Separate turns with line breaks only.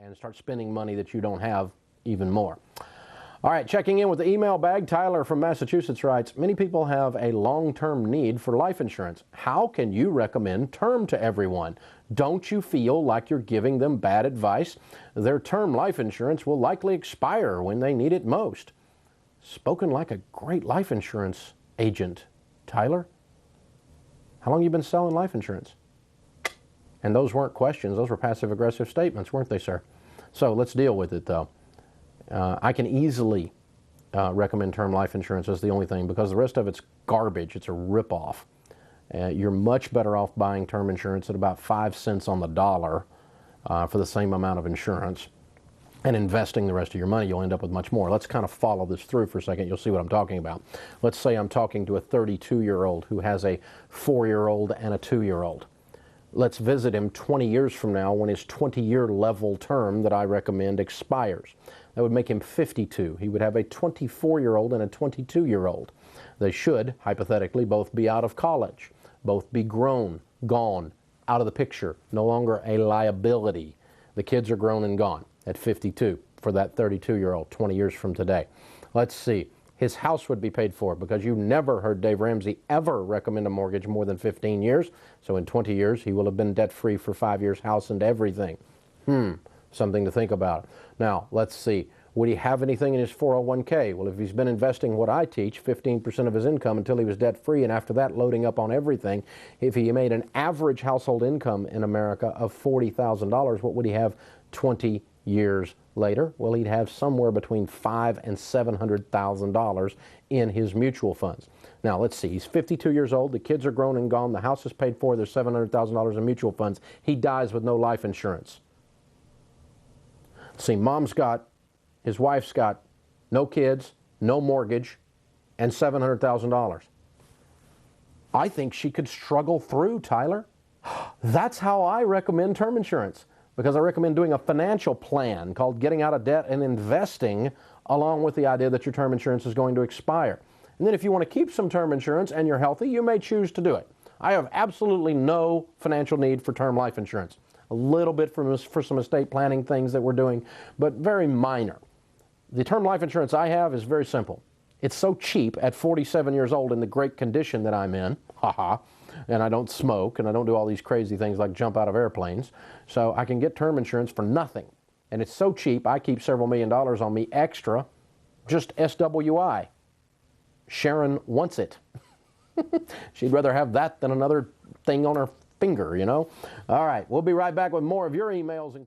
and start spending money that you don't have even more. All right, checking in with the email bag, Tyler from Massachusetts writes, many people have a long-term need for life insurance. How can you recommend term to everyone? Don't you feel like you're giving them bad advice? Their term life insurance will likely expire when they need it most. Spoken like a great life insurance agent. Tyler, how long have you been selling life insurance? And those weren't questions, those were passive-aggressive statements, weren't they, sir? So let's deal with it, though. I can easily recommend term life insurance as the only thing because the rest of it's garbage. It's a ripoff. You're much better off buying term insurance at about 5 cents on the dollar for the same amount of insurance and investing the rest of your money. You'll end up with much more. Let's kind of follow this through for a second. You'll see what I'm talking about. Let's say I'm talking to a 32-year-old who has a 4-year-old and a 2-year-old. Let's visit him 20 years from now when his 20-year level term that I recommend expires. That would make him 52. He would have a 24-year-old and a 22-year-old. They should, hypothetically, both be out of college, both be grown, gone, out of the picture, no longer a liability. The kids are grown and gone at 52 for that 32-year-old 20 years from today. Let's see. His house would be paid for because you never heard Dave Ramsey ever recommend a mortgage more than 15 years. So in 20 years, he will have been debt-free for 5 years, house and everything. Something to think about. Now, let's see. Would he have anything in his 401k? Well, if he's been investing what I teach, 15% of his income until he was debt-free, and after that loading up on everything, if he made an average household income in America of $40,000, what would he have 20 years later? Well, he'd have somewhere between $500,000 and $700,000 in his mutual funds. Now, let's see. He's 52 years old. The kids are grown and gone. The house is paid for. There's $700,000 in mutual funds. He dies with no life insurance. See, his wife's got no kids, no mortgage, and $700,000. I think she could struggle through, Tyler. That's how I recommend term insurance, because I recommend doing a financial plan called getting out of debt and investing along with the idea that your term insurance is going to expire. And then if you want to keep some term insurance and you're healthy, you may choose to do it. I have absolutely no financial need for term life insurance. A little bit for some estate planning things that we're doing, but very minor. The term life insurance I have is very simple. It's so cheap at 47 years old in the great condition that I'm in, and I don't smoke and I don't do all these crazy things like jump out of airplanes, so I can get term insurance for nothing. And it's so cheap, I keep several $1 million on me extra, just SWI. Sharon wants it. She'd rather have that than another thing on her finger, you know? All right, we'll be right back with more of your emails.